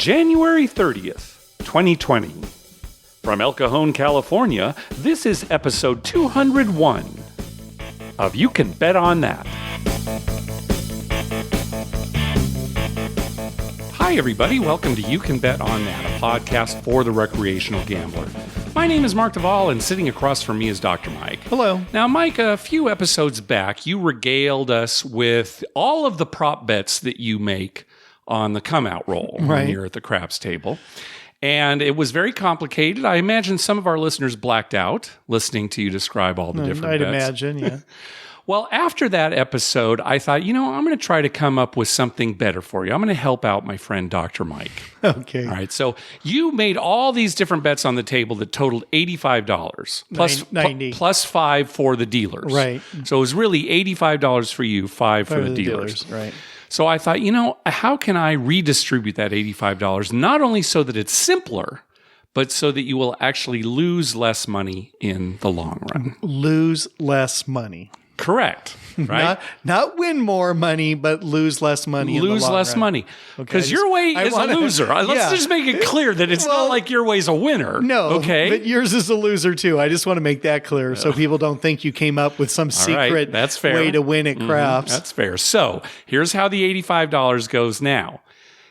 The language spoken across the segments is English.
January 30th, 2020. From El Cajon, California, this is episode 201 of You Can Bet on That. Hi, everybody. Welcome to You Can Bet on That, a podcast for the recreational gambler. My name is Mark Duvall, and sitting across from me is Dr. Mike. Hello. Now, Mike, a few episodes back, you regaled us with all of the prop bets that you make on the come-out roll when you're at the craps table. And it was very complicated. I imagine some of our listeners blacked out listening to you describe all the different bets. I'd imagine, yeah. Well, after that episode, I thought, I'm going to try to come up with something better for you. I'm going to help out my friend Dr. Mike. Okay. All right. So you made all these different bets on the table that totaled $85 plus 90. Plus $5 for the dealers. Right. So it was really $85 for you, $5 for the dealers. Right. So I thought, how can I redistribute that $85, not only so that it's simpler, but so that you will actually lose less money in the long run. Lose less money. Correct. Right? Not win more money, but lose less money. Lose less money. Because your way is a loser. Let's just make it clear that it's not like your way's a winner. No. Okay. But yours is a loser too. I just want to make that clear so people don't think you came up with some secret way to win at craps. That's fair. So here's how the $85 goes now.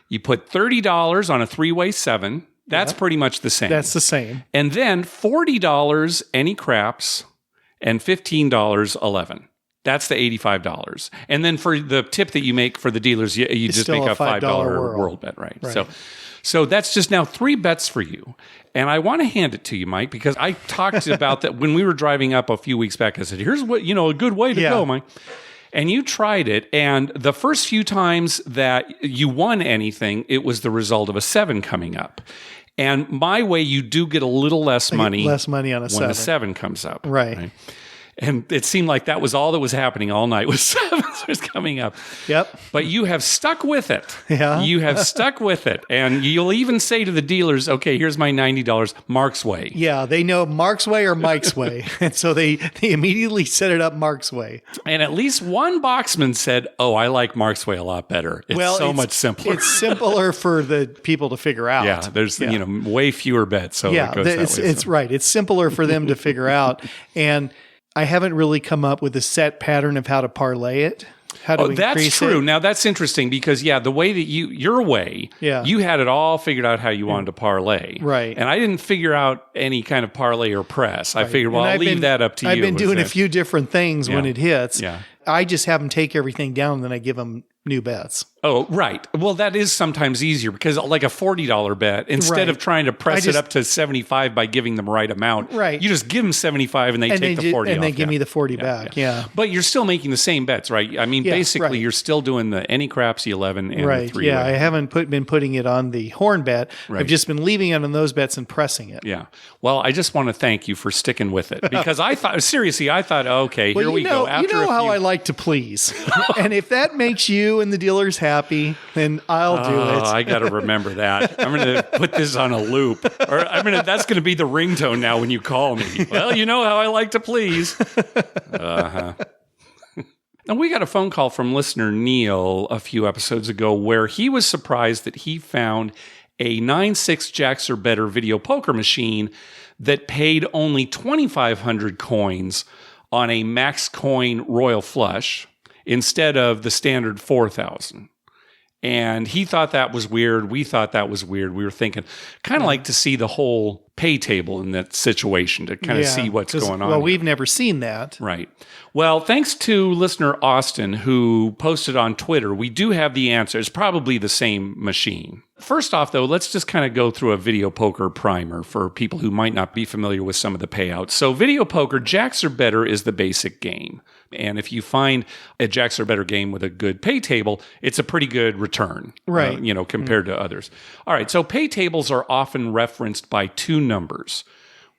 You put $30 on a three-way 7. That's pretty much the same. That's the same. And then $40 any craps and $15 11. That's the $85. And then for the tip that you make for the dealers, you just make a $5 world bet, right? So that's just now 3 bets for you. And I want to hand it to you, Mike, because I talked about that when we were driving up a few weeks back. I said, here's what, a good way to go, Mike. And you tried it, and the first few times that you won anything, it was the result of a 7 coming up. And my way, you do get a little less money. Less money on a 7. When a 7 comes up. Right. And it seemed like that was all that was happening all night, was 7s coming up. Yep. But you have stuck with it. Yeah. You have stuck with it. And you'll even say to the dealers, okay, here's my $90, Mark's way. Yeah, they know Mark's way or Mike's way. And so they immediately set it up Mark's way. And at least one boxman said, oh, I like Mark's way a lot better. It's much simpler. It's simpler for the people to figure out. Yeah, there's way fewer bets. So it goes that way. It's right. It's simpler for them to figure out. And I haven't really come up with a set pattern of how to parlay it. How to increase that's true. it. Now that's interesting because the way that your way, you had it all figured out how you wanted to parlay. Right. And I didn't figure out any kind of parlay or press. I figured, I'll leave that up to you. I've been doing a few different things when it hits. Yeah. I just have them take everything down and then I give them new bets. Oh, right. Well, that is sometimes easier because like a $40 bet, instead of trying to press it up to 75 by giving them the right amount, you just give them 75 and they take the 40 off. And they give me the 40 back, But you're still making the same bets, right? I mean, basically, you're still doing the any craps, the 11, and the 3. I haven't been putting it on the horn bet. I've just been leaving it on those bets and pressing it. Yeah. Well, I just want to thank you for sticking with it because I thought, okay, here we go. You know how I like to please. And if that makes you and the dealers happy, then I'll do it. I got to remember that. I'm going to put this on a loop. Or that's going to be the ringtone now when you call me. Well, you know how I like to please. And we got a phone call from listener Neil a few episodes ago where he was surprised that he found a 9-6 Jacks or Better video poker machine that paid only 2,500 coins on a max coin royal flush instead of the standard 4,000. And he thought that was weird. We thought that was weird. We were thinking, kind of like to see the whole pay table in that situation to kind of see what's going on. Well, we've never seen that. Right. Well, thanks to listener Austin who posted on Twitter, we do have the answer. It's probably the same machine. First off, though, let's just kind of go through a video poker primer for people who might not be familiar with some of the payouts. So video poker, Jacks or Better is the basic game. And if you find a Jacks or Better game with a good pay table, it's a pretty good return, right? Compared to others. All right, so pay tables are often referenced by 2 numbers.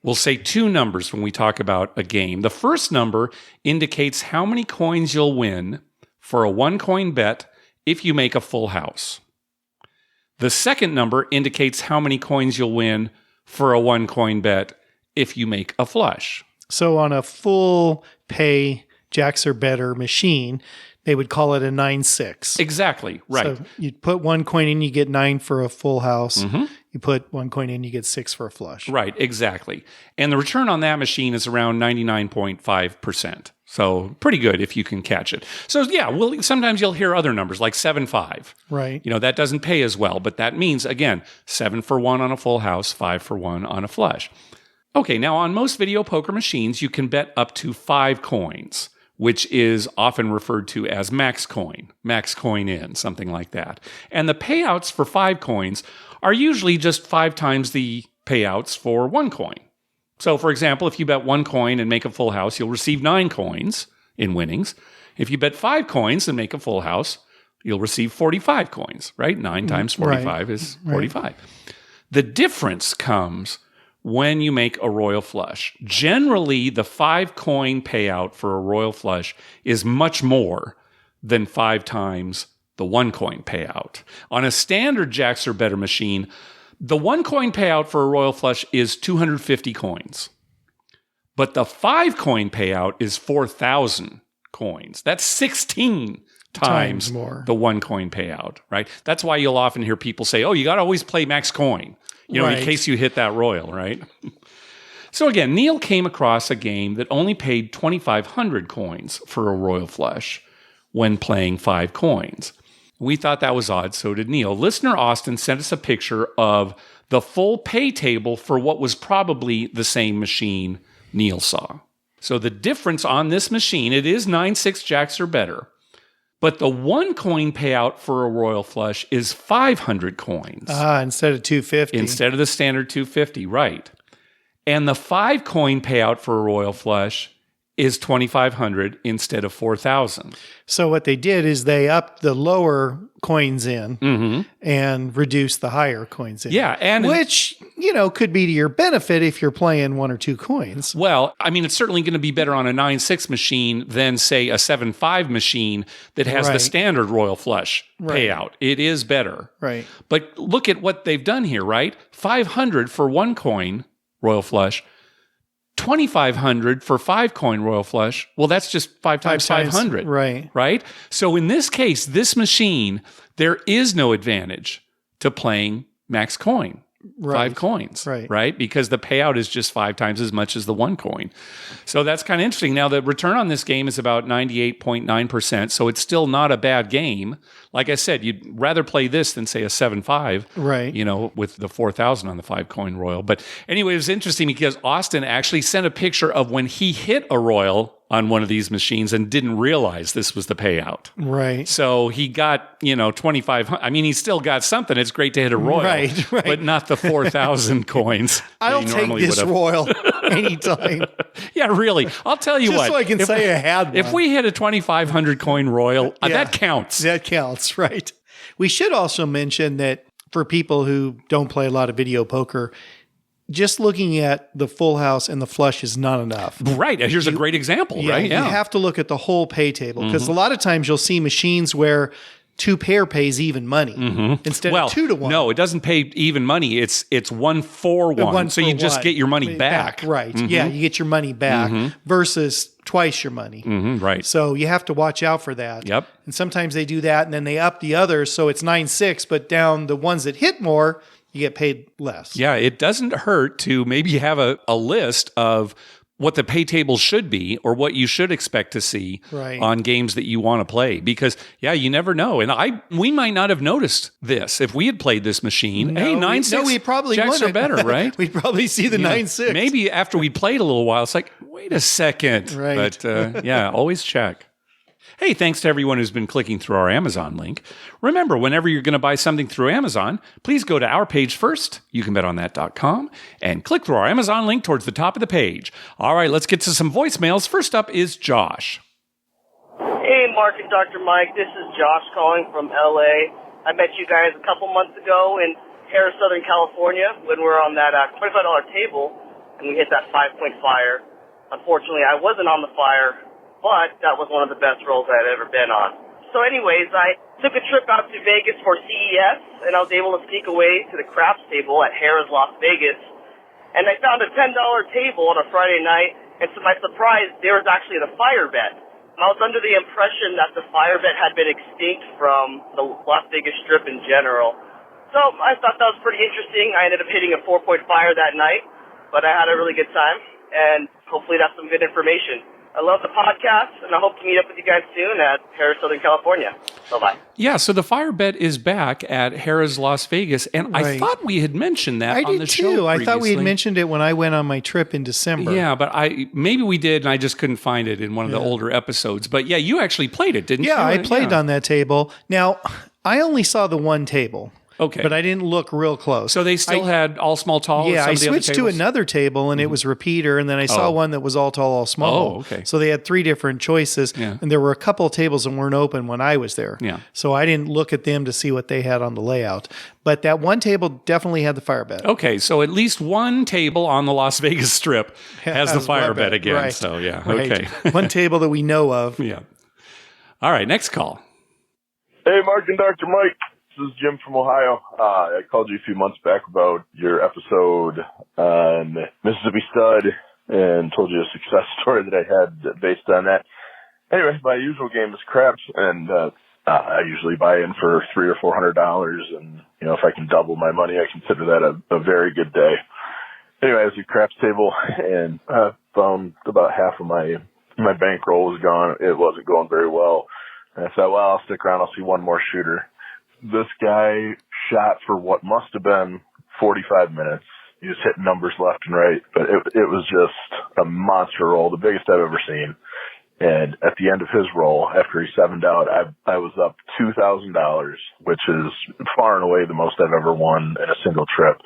We'll say 2 numbers when we talk about a game. The first number indicates how many coins you'll win for a 1-coin bet if you make a full house. The second number indicates how many coins you'll win for a 1-coin bet if you make a flush. So on a full pay Jacks or Better machine, they would call it a 9-6. Exactly, right. So you put one coin in, you get 9 for a full house. You put one coin in, you get 6 for a flush. Right, exactly. And the return on that machine is around 99.5%. So pretty good if you can catch it. So yeah, sometimes you'll hear other numbers like 7-5. Right. That doesn't pay as well, but that means, again, 7 for 1 on a full house, 5 for 1 on a flush. Okay, now on most video poker machines, you can bet up to 5 coins, which is often referred to as max coin in, something like that. And the payouts for 5 coins are usually just 5 times the payouts for 1 coin. So, for example, if you bet 1 coin and make a full house, you'll receive 9 coins in winnings. If you bet 5 coins and make a full house, you'll receive 45 coins, right? 9 times 45 is 45. Right. The difference comes when you make a royal flush. Generally, the 5 coin payout for a royal flush is much more than 5 times the 1 coin payout. On a standard jacks or better machine, the 1 coin payout for a royal flush is 250 coins. But the 5 coin payout is 4,000 coins. That's 16 times more the 1 coin payout, right? That's why you'll often hear people say, oh, you got to always play max coin, in case you hit that royal, right? So again, Neil came across a game that only paid 2,500 coins for a royal flush when playing 5 coins. We thought that was odd, so did Neil. Listener Austin sent us a picture of the full pay table for what was probably the same machine Neil saw. So the difference on this machine, it is 9-6 jacks or better, but the 1 coin payout for a royal flush is 500 coins. Instead of 250. Instead of the standard 250, right. And the 5 coin payout for a royal flush is 2,500 instead of 4,000. So what they did is they upped the lower coins in and reduced the higher coins in. Yeah, and which, could be to your benefit if you're playing 1 or 2 coins. Well, I mean, it's certainly going to be better on a 9-6 machine than, say, a 7-5 machine that has the standard royal flush payout. It is better. Right. But look at what they've done here, right? 500 for 1 coin royal flush, 2,500 for 5 coin royal flush. Well, that's just 5 times 500. Right? So in this case, this machine, there is no advantage to playing max coin. 5 coins, right? Because the payout is just 5 times as much as the 1 coin. So that's kind of interesting. Now, the return on this game is about 98.9%, so it's still not a bad game. Like I said, you'd rather play this than, say, a 7-5, with the 4,000 on the 5 coin royal. But anyway, it was interesting because Austin actually sent a picture of when he hit a royal on one of these machines and didn't realize this was the payout. Right. So he got, 2,500. I mean, he still got something. It's great to hit a royal, but not the 4,000 coins. I'll take this royal anytime. Yeah, really. I'll tell you Just so I can say I had one. If we hit a 2,500 coin royal, that counts. That counts, right. We should also mention that for people who don't play a lot of video poker, just looking at the full house and the flush is not enough. Right. Here's a great example, right? Yeah. You have to look at the whole pay table because a lot of times you'll see machines where 2 pair pays even money instead of 2 to 1. No, it doesn't pay even money. It's 1 for 1. So you just get your money back. Right. Yeah, you get your money back versus twice your money. Right. So you have to watch out for that. Yep. And sometimes they do that and then they up the others so it's 9-6, but down the ones that hit more, you get paid less. Yeah, it doesn't hurt to maybe have a list of what the pay table should be or what you should expect to see on games that you want to play. Because, you never know. And we might not have noticed this if we had played this machine. Hey, 9-6 we probably jacks are better, right? We'd probably see the 9-6. Maybe after we played a little while, it's like, wait a second. Right. But, always check. Hey, thanks to everyone who's been clicking through our Amazon link. Remember, whenever you're going to buy something through Amazon, please go to our page first, youcanbetonthat.com, and click through our Amazon link towards the top of the page. All right, let's get to some voicemails. First up is Josh. Hey, Mark and Dr. Mike. This is Josh calling from L.A. I met you guys a couple months ago in Harrah, Southern California, when we were on that $25 table, and we hit that 5-point fire. Unfortunately, I wasn't on the fire, but that was one of the best rolls I had ever been on. So anyways, I took a trip out to Vegas for CES, and I was able to sneak away to the craps table at Harrah's Las Vegas. And I found a $10 table on a Friday night, and to my surprise, there was actually the fire bet. I was under the impression that the fire bet had been extinct from the Las Vegas Strip in general. So I thought that was pretty interesting. I ended up hitting a 4-point fire that night, but I had a really good time, and hopefully that's some good information. I love the podcast, and I hope to meet up with you guys soon at Harrah, Southern California. Bye-bye. Yeah, so the fire bet is back at Harrah's Las Vegas, and I thought we had mentioned that on the show previously. I thought we had mentioned it when I went on my trip in December. Yeah, but maybe we did, and I just couldn't find it in one of the older episodes. But yeah, you actually played it, didn't you? Yeah, I played on that table. Now, I only saw the one table. Okay. But I didn't look real close. So they still had all small, tall? Yeah, I switched to another table, and it was repeater, and then I saw one that was all tall, all small. Oh, okay. So they had 3 different choices, and there were a couple of tables that weren't open when I was there. Yeah. So I didn't look at them to see what they had on the layout. But that one table definitely had the fire bet. Okay, so at least one table on the Las Vegas Strip has the fire bet again. Right. So, yeah, right. okay. One table that we know of. Yeah. All right, next call. Hey, Mark and Dr. Mike. This is Jim from Ohio. I called you a few months back about your episode on Mississippi Stud and told you a success story that I had based on that. Anyway, my usual game is craps, and I usually buy in for $300 or $400, and if I can double my money, I consider that a very good day. Anyway, I was at craps table, and found about half of my bankroll was gone. It wasn't going very well, and I thought, well, I'll stick around. I'll see one more shooter. This guy shot for what must have been 45 minutes. He was hitting numbers left and right, but it was just a monster roll, the biggest I've ever seen. And at the end of his roll, after he sevened out, I was up $2,000, which is far and away the most I've ever won in a single trip.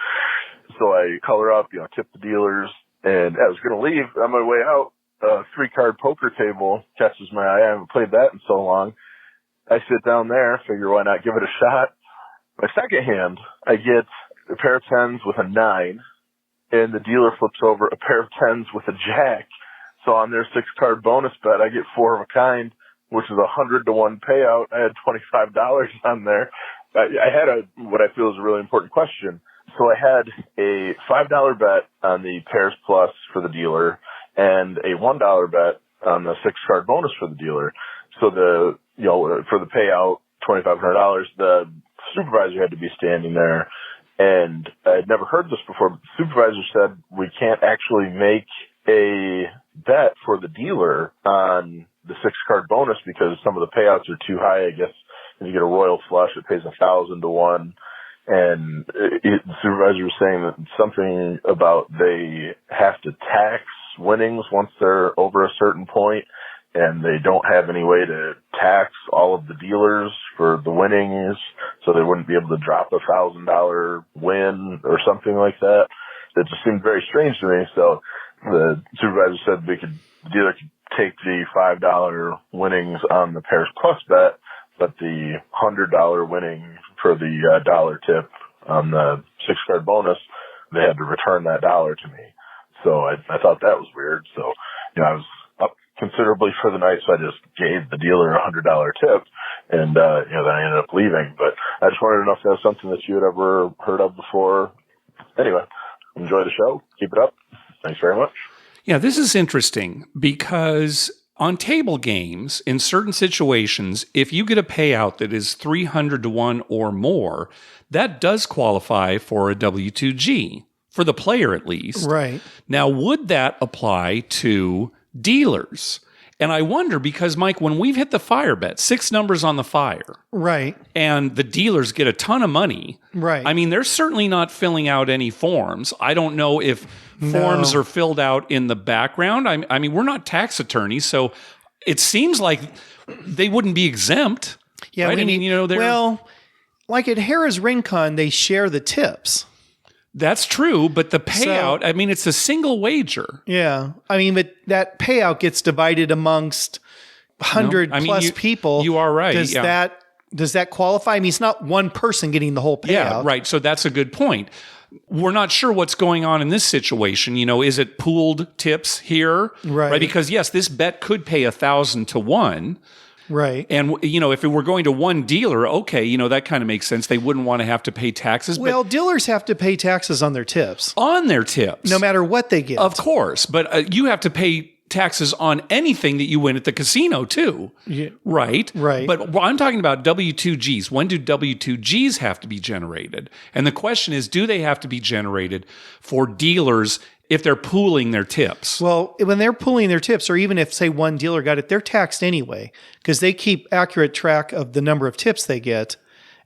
So I color up, tip the dealers, and I was going to leave. On my way out, a 3-card poker table catches my eye. I haven't played that in so long. I sit down there, figure why not give it a shot. My second hand, I get a pair of 10s with a 9, and the dealer flips over a pair of 10s with a jack. So on their 6-card bonus bet, I get 4 of a kind, which is a 100-to-1 payout. I had $25 on there. I had what I feel is a really important question. So I had a $5 bet on the pairs plus for the dealer and a $1 bet on the 6-card bonus for the dealer. So for the payout, $2,500, the supervisor had to be standing there. And I'd never heard this before, but the supervisor said we can't actually make a bet for the dealer on the 6-card bonus because some of the payouts are too high. I guess if you get a royal flush, it pays 1,000 to 1. And the supervisor was saying that something about they have to tax winnings once they're over a certain point. And they don't have any way to tax all of the dealers for the winnings, so they wouldn't be able to drop a $1,000 win or something like that. It just seemed very strange to me. So the supervisor said the dealer could take the $5 winnings on the pairs plus bet, but the $100 winning for the dollar tip on the 6-card bonus, they had to return that dollar to me. So I thought that was weird. So I was up considerably for the night, so I just gave the dealer a $100 tip, and then I ended up leaving. But I just wanted to know if that was something that you had ever heard of before. Anyway, enjoy the show. Keep it up. Thanks very much. Yeah, this is interesting because on table games, in certain situations, if you get a payout that is 300 to 1 or more, that does qualify for a W2G, for the player at least. Right. Now, would that apply to dealers? And I wonder because, Mike, when we've hit the fire bet, 6 numbers on the fire. Right. And the dealers get a ton of money. Right. I mean, they're certainly not filling out any forms. I don't know if forms are filled out in the background. I mean, we're not tax attorneys, so it seems like they wouldn't be exempt. Yeah. Right? Well, like at Harrah's Rincon, they share the tips. That's true, but the payout, it's a single wager. Yeah. I mean, but that payout gets divided amongst 100 plus people. You are right. Does that qualify? I mean, it's not one person getting the whole payout. Yeah, right. So that's a good point. We're not sure what's going on in this situation. Is it pooled tips here? Right. Because yes, this bet could pay 1,000 to 1. Right. And, if it were going to one dealer, okay, that kind of makes sense. They wouldn't want to have to pay taxes. Well, dealers have to pay taxes on their tips. On their tips. No matter what they get. Of course. But you have to pay taxes on anything that you win at the casino too. Yeah. Right? Right. But I'm talking about W-2Gs. When do W-2Gs have to be generated? And the question is, do they have to be generated for dealers if they're pooling their tips? Well, when they're pooling their tips, or even if, say, one dealer got it, they're taxed anyway because they keep accurate track of the number of tips they get.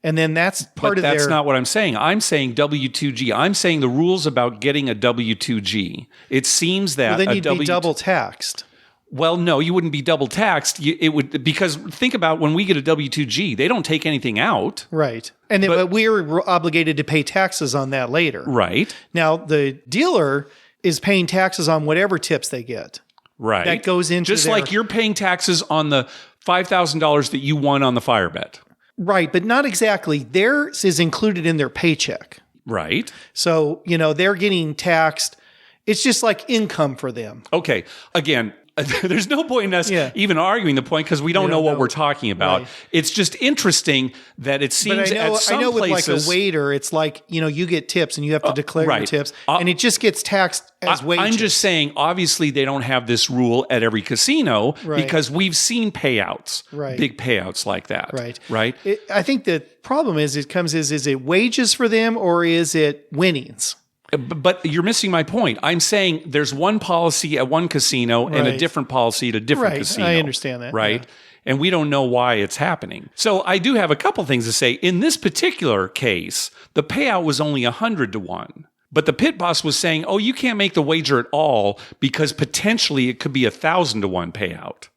And then that's part of their... That's not what I'm saying. I'm saying W-2G. I'm saying the rules about getting a W-2G. It seems that... Well, then you'd be double taxed. Well, no, you wouldn't be double taxed. It would, because think about when we get a W-2G, they don't take anything out. Right. And then, but we're obligated to pay taxes on that later. Right. Now, the dealer is paying taxes on whatever tips they get. Right. That goes into just like you're paying taxes on the $5,000 that you won on the fire bet. Right, but not exactly. Theirs is included in their paycheck. Right. So, they're getting taxed. It's just like income for them. Okay. Again, there's no point in us even arguing the point because we don't know what we're talking about. Right. It's just interesting that it seems at some I know places, with like a waiter, it's like, you get tips and you have to declare your tips and it just gets taxed as wages. I'm just saying, obviously they don't have this rule at every casino because we've seen payouts, big payouts like that. Right. I think the problem is it wages for them or is it winnings? But you're missing my point. I'm saying there's one policy at one casino and a different policy at a different casino. I understand that. Right. Yeah. And we don't know why it's happening. So I do have a couple things to say. In this particular case, the payout was only 100 to 1. But the pit boss was saying, oh, you can't make the wager at all because potentially it could be 1,000 to 1 payout.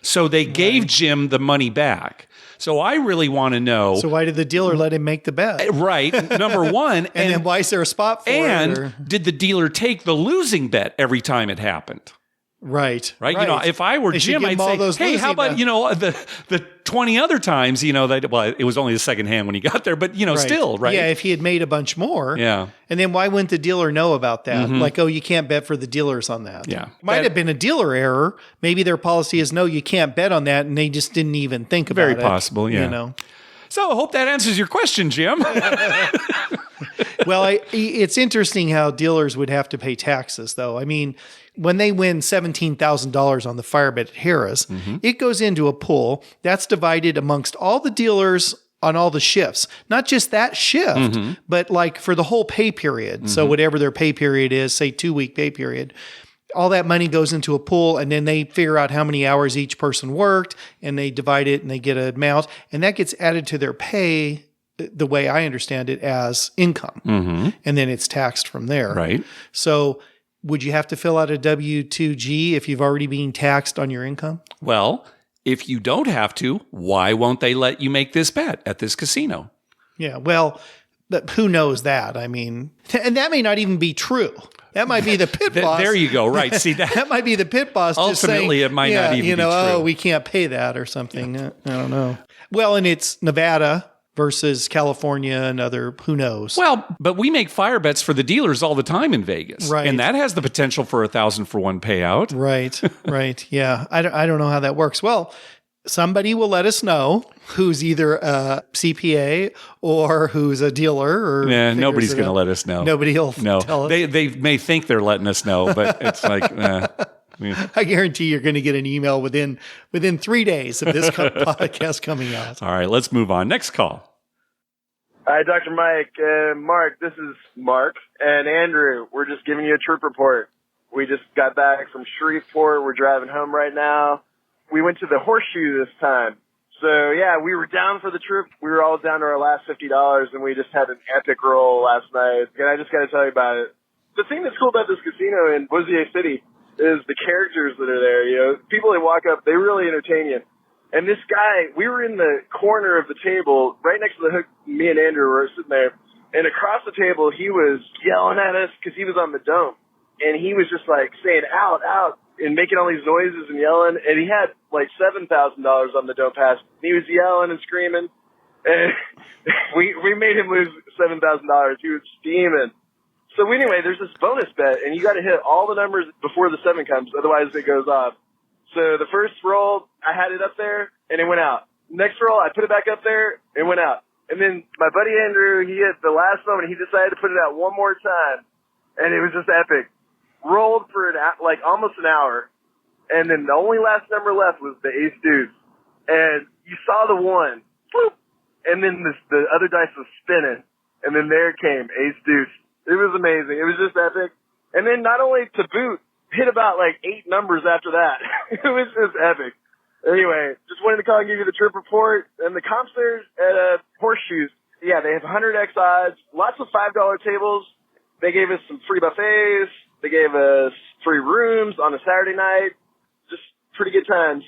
So they gave Jim the money back. So I really want to know. So why did the dealer let him make the bet? Right. Number one. and then why is there a spot for it? And did the dealer take the losing bet every time it happened? Right. If I were Jim, I'd say, hey, how about, the 20 other times, that, it was only the second hand when he got there, but, still, right? Yeah, if he had made a bunch more. Yeah. And then why wouldn't the dealer know about that? Mm-hmm. Like, oh, you can't bet for the dealers on that. Yeah. Might have been a dealer error. Maybe their policy is, no, you can't bet on that, and they just didn't even think about it. Very possible, yeah. So I hope that answers your question, Jim. Well, it's interesting how dealers would have to pay taxes, though. I mean, when they win $17,000 on the fire bet at Harrah's, it goes into a pool that's divided amongst all the dealers on all the shifts. Not just that shift, but like for the whole pay period. So whatever their pay period is, say 2-week pay period, all that money goes into a pool and then they figure out how many hours each person worked and they divide it and they get an amount and that gets added to their pay, the way I understand it, as income. And then it's taxed from there. Right. So would you have to fill out a W-2G if you've already been taxed on your income? Well, if you don't have to, why won't they let you make this bet at this casino? Yeah, well, but who knows that? I mean, and that may not even be true. That might be the pit boss. There you go. Right. See, that might be the pit boss. Ultimately, just saying, it might not even be true. Oh, we can't pay that or something. I don't know. Well, and it's Nevada versus California and other, who knows? Well, but we make fire bets for the dealers all the time in Vegas. Right. And that has the potential for 1,000 for 1 payout. Right. Yeah. I don't know how that works. Well, somebody will let us know who's either a CPA or who's a dealer. Or nobody's going to let us know. Nobody will tell us. They may think they're letting us know, but it's like... I guarantee you're going to get an email within 3 days of this podcast coming out. All right, let's move on. Next call. Hi, Dr. Mike and Mark. This is Mark and Andrew. We're just giving you a trip report. We just got back from Shreveport. We're driving home right now. We went to the Horseshoe this time. So, yeah, we were down for the trip. We were all down to our last $50, and we just had an epic roll last night. And I just got to tell you about it. The thing that's cool about this casino in Bossier City is the characters that are there. People that walk up, they really entertain you. And this guy, we were in the corner of the table, right next to the hook. Me and Andrew were sitting there. And across the table, he was yelling at us because he was on the dome. And he was just like saying, out, out, and making all these noises and yelling. And he had like $7,000 on the dome pass. He was yelling and screaming. And we made him lose $7,000. He was steaming. So anyway, there's this bonus bet, and you got to hit all the numbers before the 7 comes, otherwise it goes off. So the first roll, I had it up there, and it went out. Next roll, I put it back up there, it went out. And then my buddy Andrew, he hit the last moment, he decided to put it out one more time, and it was just epic. Rolled for almost an hour, and then the only last number left was the ace deuce. And you saw the one, whoop, and then the other dice was spinning, and then there came ace deuce. It was amazing. It was just epic. And then not only to boot, hit about like 8 numbers after that. It was just epic. Anyway, just wanted to call and give you the trip report. And the comps there at Horseshoes, yeah, they have 100x odds, lots of $5 tables. They gave us some free buffets. They gave us free rooms on a Saturday night. Just pretty good times.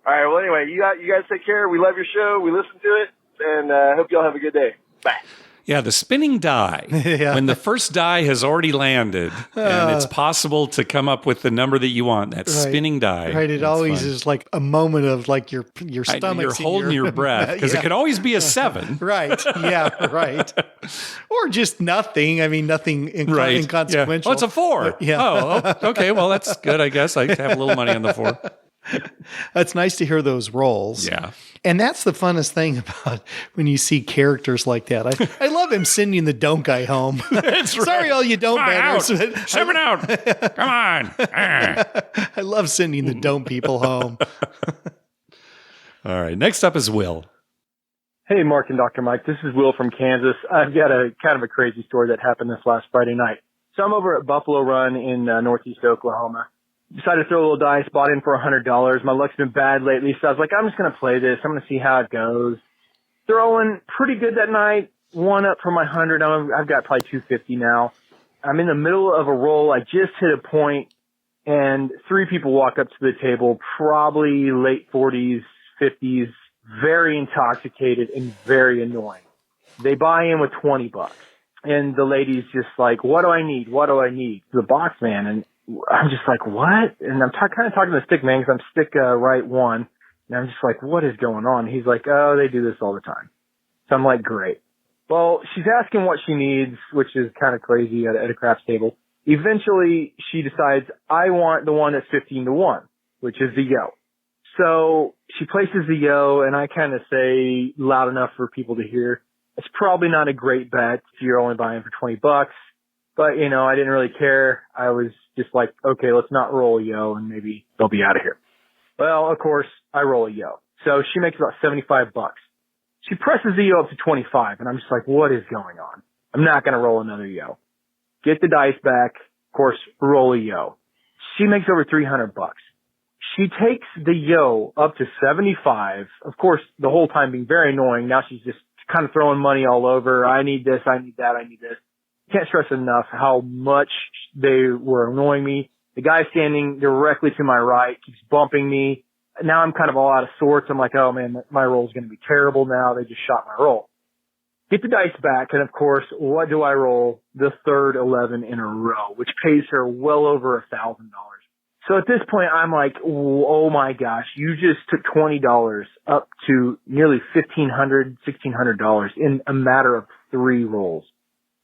All right, well, anyway, you guys take care. We love your show. We listen to it. And hope you all have a good day. Bye. Yeah, the spinning die. Yeah. When the first die has already landed and it's possible to come up with the number that you want, that spinning die. Right, it always is like a moment of like your stomach. You're holding your breath because it could always be a 7. Right, yeah, right. Or just nothing. I mean, nothing inconsequential. Yeah. Oh, it's a 4. Oh, okay, well, that's good, I guess. I have a little money on the 4. That's nice to hear those rolls. Yeah. And that's the funnest thing about when you see characters like that. I love him sending the don't guy home. That's right. Sorry, all you don't betters. 7 out. Come on. I love sending the don't people home. All right. Next up is Will. Hey, Mark and Dr. Mike. This is Will from Kansas. I've got a kind of a crazy story that happened this last Friday night. So I'm over at Buffalo Run in northeast Oklahoma. Decided to throw a little dice, bought in for $100. My luck's been bad lately, so I was like, I'm just going to play this. I'm going to see how it goes. Throwing pretty good that night. 1 up for my 100. I've got probably 250 now. I'm in the middle of a roll. I just hit a point, and 3 people walk up to the table, probably late 40s, 50s, very intoxicated and very annoying. They buy in with $20. And the lady's just like, what do I need? What do I need? The box man. And I'm just like, what? And I'm kind of talking to the stick man because I'm stick right 1. And I'm just like, what is going on? He's like, oh, they do this all the time. So I'm like, great. Well, she's asking what she needs, which is kind of crazy at a craps table. Eventually, she decides, I want the one that's 15-1, which is the yo. So she places the yo, and I kind of say loud enough for people to hear, it's probably not a great bet if you're only buying for $20. But, you know, I didn't really care. I was just like, okay, let's not roll a yo and maybe they'll be out of here. Well, of course, I roll a yo. So she makes about $75. She presses the yo up to 25 and I'm just like, what is going on? I'm not going to roll another yo. Get the dice back. Of course, roll a yo. She makes over $300. She takes the yo up to 75. Of course, the whole time being very annoying. Now she's just kind of throwing money all over. I need this. I need that. I need this. Can't stress enough how much they were annoying me. The guy standing directly to my right keeps bumping me. Now I'm kind of all out of sorts. I'm like, oh man, my roll's going to be terrible now. They just shot my roll. Get the dice back. And of course, what do I roll? The third 11 in a row, which pays her well over $1,000. So at this point, I'm like, oh my gosh, you just took $20 up to nearly $1,500, $1,600 in a matter of 3 rolls.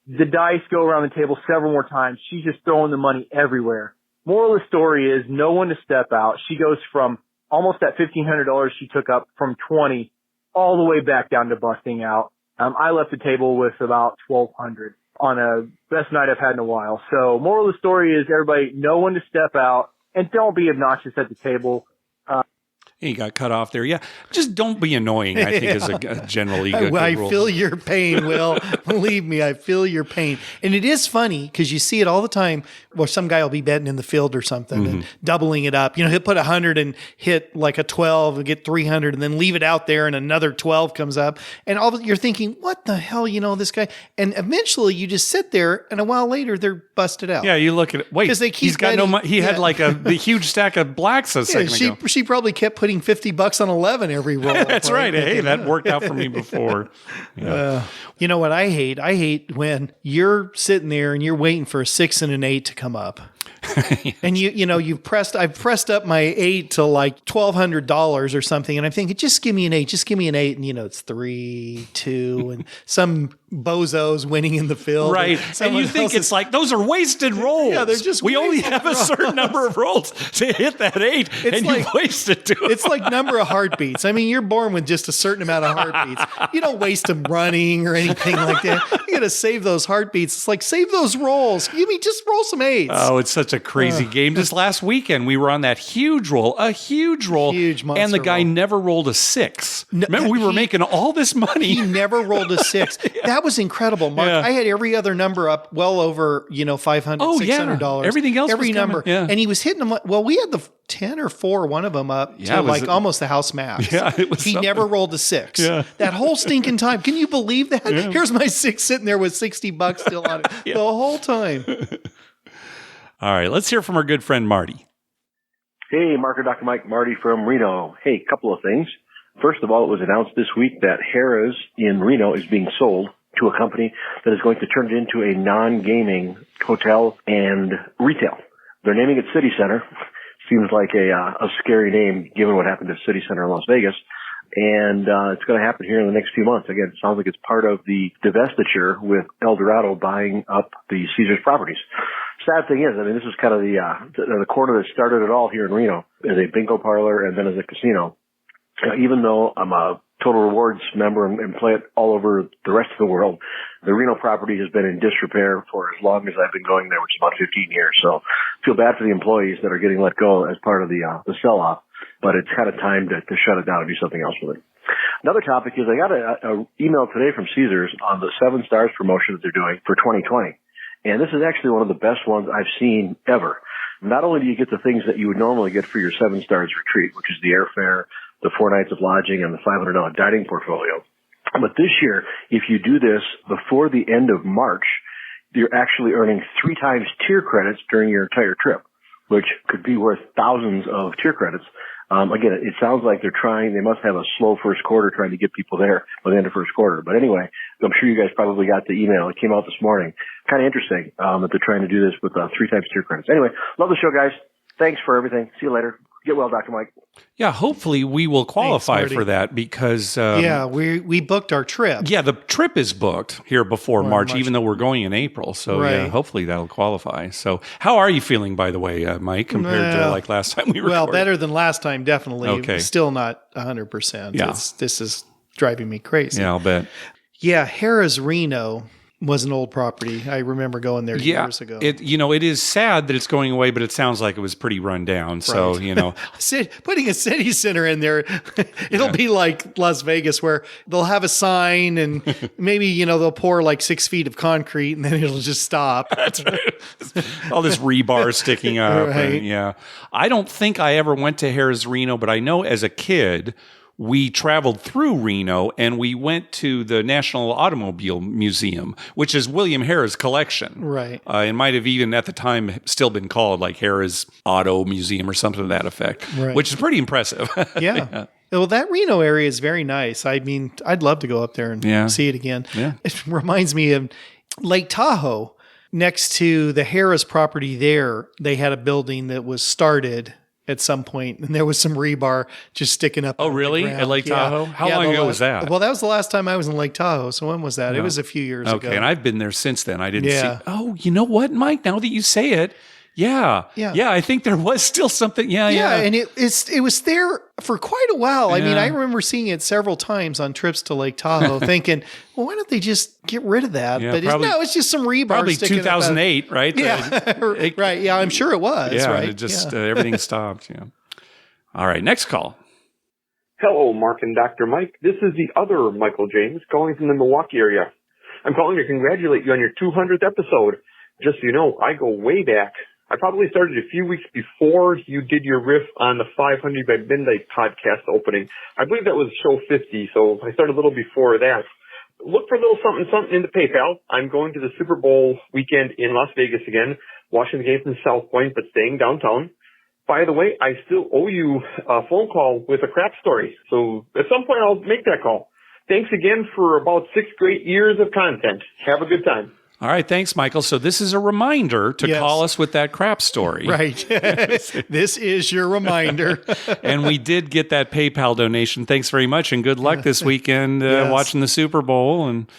The dice go around the table several more times. She's just throwing the money everywhere. Moral of the story is no one to step out. She goes from almost that $1,500 she took up from 20 all the way back down to busting out. I left the table with about 1,200 on a best night I've had in a while. So moral of the story is everybody, no one to step out and don't be obnoxious at the table. He got cut off there. Yeah. Just don't be annoying, I think, is a generally good rule. I feel your pain, Will. Believe me, I feel your pain. And it is funny because you see it all the time where some guy will be betting in the field or something and doubling it up. You know, he'll put 100 and hit like a 12 and get 300 and then leave it out there and another 12 comes up. And you're thinking, what the hell, you know, this guy? And eventually you just sit there and a while later they're busted out. Yeah, you look at it. Wait, they keep he's got betting, no money. He had like a huge stack of blacks a second ago. She probably kept putting $50 on 11 every roll. That's right. Hey, that worked out for me before. Yeah. You know what I hate? I hate when you're sitting there and you're waiting for a 6 and an 8 to come up. And I've pressed up my 8 to like $1,200 or something. And I'm thinking, just give me an 8, just give me an 8. And it's 3, 2, and some bozos winning in the field. Right. And you think it's like, those are wasted rolls. Yeah, they're just we only have a certain number of rolls to hit that 8, and you've wasted 2. It's like number of heartbeats. I mean, you're born with just a certain amount of heartbeats. You don't waste them running or anything like that. You got to save those heartbeats. It's like, save those rolls. You mean, just roll some 8s. Oh, it's such a crazy game. Just last weekend, we were on that huge roll, huge monster and the guy never rolled a 6. Remember, we were making all this money. He never rolled a 6. That was incredible, Mark. I had every other number up well over, $500, $600. Everything else every was number. Yeah. And he was hitting them. Well, we had the 10 or 4, one of them up to almost the house max. Yeah, it was he something. never rolled a 6. Yeah. That whole stinking time. Can you believe that? Yeah. Here's my 6 sitting there with $60 still on it the whole time. All right, let's hear from our good friend Marty. Hey, Mark and Dr. Mike, Marty from Reno. Hey, couple of things. First of all, it was announced this week that Harrah's in Reno is being sold to a company that is going to turn it into a non-gaming hotel and retail. They're naming it City Center. Seems like a scary name given what happened to City Center in Las Vegas. And it's going to happen here in the next few months. Again, it sounds like it's part of the divestiture with Eldorado buying up the Caesars properties. Sad thing is, I mean, this is kind of the corner that started it all here in Reno as a bingo parlor and then as a casino. Even though I'm a Total Rewards member and play it all over the rest of the world, the Reno property has been in disrepair for as long as I've been going there, which is about 15 years. So I feel bad for the employees that are getting let go as part of the sell-off, but it's kind of time to shut it down and do something else with it. Another topic is I got an email today from Caesars on the 7 Stars promotion that they're doing for 2020. And this is actually one of the best ones I've seen ever. Not only do you get the things that you would normally get for your 7 Stars retreat, which is the airfare, the 4 nights of lodging, and the $500 dining portfolio, but this year, if you do this before the end of March, you're actually earning 3 times tier credits during your entire trip, which could be worth thousands of tier credits. Again, it sounds like they must have a slow first quarter trying to get people there by the end of first quarter. But anyway, I'm sure you guys probably got the email. It came out this morning. Kind of interesting that they're trying to do this with 3 times tier credits. Anyway, love the show, guys. Thanks for everything. See you later. Get well, Dr. Mike. Yeah, hopefully we will qualify for that because... we booked our trip. Yeah, the trip is booked here before March, even though we're going in April. So yeah, hopefully that'll qualify. So how are you feeling, by the way, Mike, compared to like last time we recorded? Well, better than last time, definitely. Okay. Still not 100%. Yeah. This is driving me crazy. Yeah, I'll bet. Yeah, Harrah's Reno was an old property. I remember going there years ago. It is sad that it's going away, but it sounds like it was pretty run down. So, putting a city center in there, it'll be like Las Vegas where they'll have a sign and maybe, they'll pour like 6 feet of concrete and then it'll just stop. That's right. All this rebar sticking up. Right. And, I don't think I ever went to Harrah's Reno, but I know as a kid, we traveled through Reno and we went to the National Automobile Museum, which is William Harrah's collection. Right. It might have even at the time still been called like Harrah's Auto Museum or something to that effect, which is pretty impressive. Yeah. Well, that Reno area is very nice. I mean, I'd love to go up there and see it again. Yeah. It reminds me of Lake Tahoe. Next to the Harrah's property there, they had a building that was started at some point, and there was some rebar just sticking up. Oh, really? At Lake Tahoe? How long ago was that? Well, that was the last time I was in Lake Tahoe. So when was that? It was a few years ago. Okay, and I've been there since then. I didn't see. Oh, you know what, Mike? Now that you say it, yeah. I think there was still something. Yeah. And it was there for quite a while. I mean, I remember seeing it several times on trips to Lake Tahoe, thinking, well, why don't they just get rid of that? Yeah, but it's just some rebar. Probably 2008, right? Yeah, right. Yeah, I'm sure it was. Yeah, right. It just everything stopped. Yeah. All right, next call. Hello, Mark and Dr. Mike. This is the other Michael James calling from the Milwaukee area. I'm calling to congratulate you on your 200th episode. Just so you know, I go way back. I probably started a few weeks before you did your riff on the 500 by Midnight podcast opening. I believe that was show 50, so I started a little before that. Look for a little something in the PayPal. I'm going to the Super Bowl weekend in Las Vegas again, watching the game from South Point, but staying downtown. By the way, I still owe you a phone call with a crap story, so at some point I'll make that call. Thanks again for about 6 great years of content. Have a good time. All right, thanks, Michael. So this is a reminder to call us with that crap story. Right. This is your reminder. And we did get that PayPal donation. Thanks very much, and good luck this weekend watching the Super Bowl. And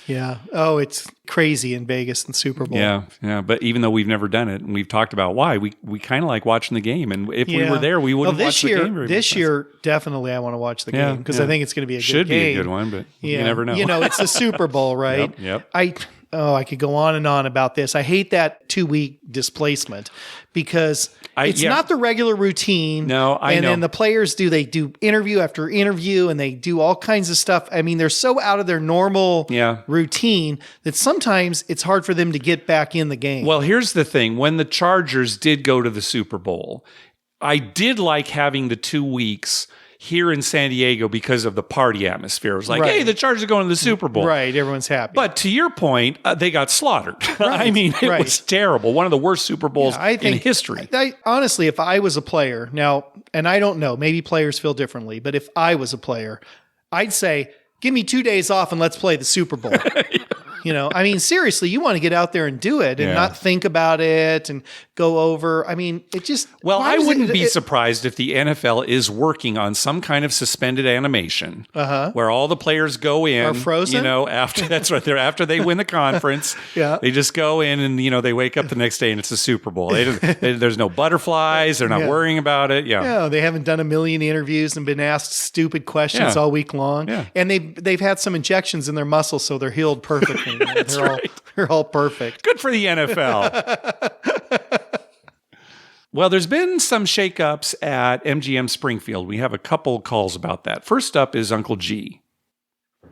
oh, it's crazy in Vegas and Super Bowl. Yeah. But even though we've never done it, and we've talked about why, we kind of like watching the game. And if we were there, we wouldn't watch the game. This year, definitely, I want to watch the game because I think it's going to be a good game. Should be a good one, but you never know. It's the Super Bowl, right? Yep. I could go on and on about this. I hate that 2-week displacement because it's not the regular routine. No, I know. And then the players they do interview after interview and they do all kinds of stuff. I mean, they're so out of their normal routine that sometimes it's hard for them to get back in the game. Well, here's the thing. When the Chargers did go to the Super Bowl, I did like having the 2 weeks here in San Diego because of the party atmosphere. It was like, hey, the Chargers are going to the Super Bowl. Right, everyone's happy. But to your point, they got slaughtered. I mean, it was terrible. One of the worst Super Bowls in history. Honestly, if I was a player, now, and I don't know, maybe players feel differently, but if I was a player, I'd say, give me 2 days off and let's play the Super Bowl. I mean, seriously, you want to get out there and do it and not think about it and go over. I mean, it just... Well, I wouldn't be surprised if the NFL is working on some kind of suspended animation where all the players go in. Are frozen? After that's right there. After they win the conference, they just go in and, they wake up the next day and it's the Super Bowl. There's no butterflies. They're not worrying about it. Yeah, they haven't done a million interviews and been asked stupid questions all week long. Yeah. And they've had some injections in their muscles, so they're healed perfectly. They're all perfect. Good for the NFL. Well, there's been some shakeups at MGM Springfield. We have a couple calls about that. First up is Uncle G.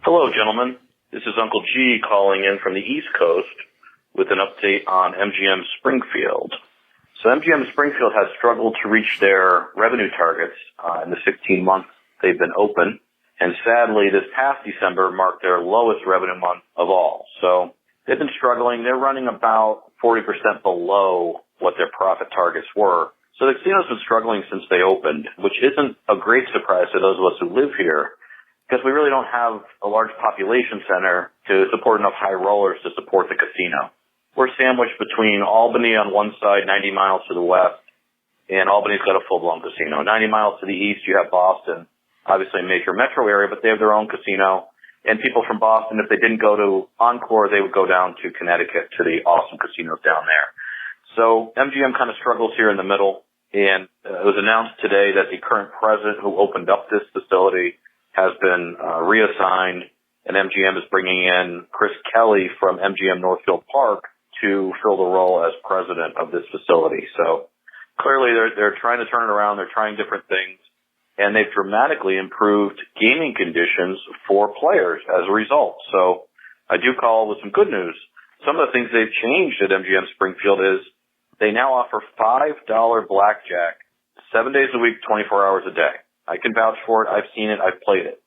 Hello, gentlemen. This is Uncle G calling in from the East Coast with an update on MGM Springfield. So MGM Springfield has struggled to reach their revenue targets in the 16 months they've been open. And sadly, this past December marked their lowest revenue month of all. So they've been struggling. They're running about 40% below what their profit targets were. So the casino's been struggling since they opened, which isn't a great surprise to those of us who live here because we really don't have a large population center to support enough high rollers to support the casino. We're sandwiched between Albany on one side, 90 miles to the west, and Albany's got a full-blown casino. 90 miles to the east, you have Boston. Obviously a major metro area, but they have their own casino. And people from Boston, if they didn't go to Encore, they would go down to Connecticut to the awesome casinos down there. So MGM kind of struggles here in the middle. And it was announced today that the current president who opened up this facility has been reassigned. And MGM is bringing in Chris Kelly from MGM Northfield Park to fill the role as president of this facility. So clearly they're trying to turn it around. They're trying different things. And they've dramatically improved gaming conditions for players as a result. So I do call with some good news. Some of the things they've changed at MGM Springfield is they now offer $5 blackjack 7 days a week, 24 hours a day. I can vouch for it. I've seen it. I've played it.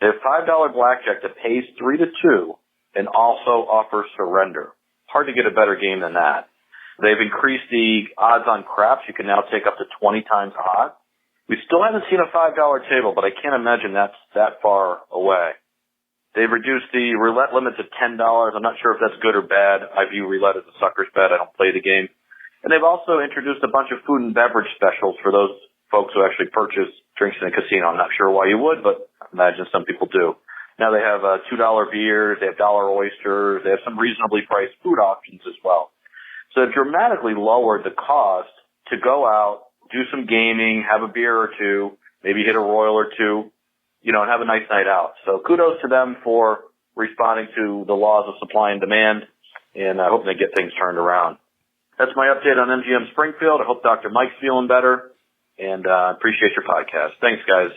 They have $5 blackjack that pays 3 to 2 and also offers surrender. Hard to get a better game than that. They've increased the odds on craps. You can now take up to 20 times odds. We still haven't seen a $5 table, but I can't imagine that's that far away. They've reduced the roulette limit to $10. I'm not sure if that's good or bad. I view roulette as a sucker's bet. I don't play the game. And they've also introduced a bunch of food and beverage specials for those folks who actually purchase drinks in a casino. I'm not sure why you would, but I imagine some people do. Now they have $2 beers. They have dollar oysters. They have some reasonably priced food options as well. So they've dramatically lowered the cost to go out, do some gaming, have a beer or two, maybe hit a royal or two, and have a nice night out. So kudos to them for responding to the laws of supply and demand, and I hope they get things turned around. That's my update on MGM Springfield. I hope Dr. Mike's feeling better, and appreciate your podcast. Thanks, guys.